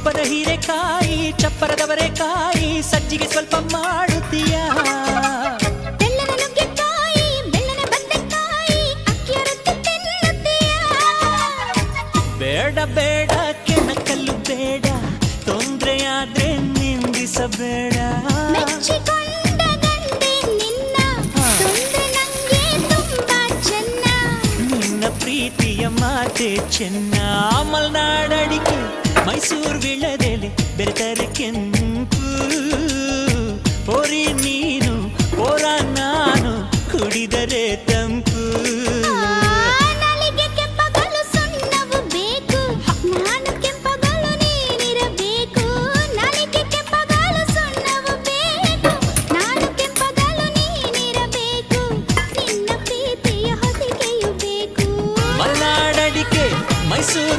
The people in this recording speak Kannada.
ತುಪ್ಪದ ಹೀರೆಕಾಯಿ ಚಪ್ಪರದವರೆಕಾಯಿ ಸಜ್ಜಿಗೆ ಸ್ವಲ್ಪ ಮಾಡುತ್ತೀಯ ಬೆಲ್ಲದ ನುಗ್ಗೆಕಾಯಿ ಬೆಲ್ಲದ ಬದನೆಕಾಯಿ ಅಕ್ಕಿಯ ರೊಟ್ಟಿ ತಿನ್ನುತ್ತೀಯ ಬೇಡ ಬೇಡ ಕೆಣಕಲ್ಲು ಬೇಡ ತೊಂದ್ರೆಯಾದ್ರೆ ನಿಂದಿಸಬೇಡ ಮೆಚ್ಚಿಕೊಂಡ ಗಂಡೆ ನಿನ್ನ ತೊಂದ್ರೆ ನಂಗೆ ತುಂಬಾ ಚೆನ್ನ ನಿನ್ನ ಪ್ರೀತಿಯ ಮಾತೆ ಚೆನ್ನ ಮಲ್ನಾಡಡಿಕೆ ಮೈಸೂರು ವಿಳದೆಲೆ ಬೆರೆತರೆ ಕೆಂಪು ಪೋರಿ ನೀನು ಪೋರ ನಾನು ಕುಡಿದರೆ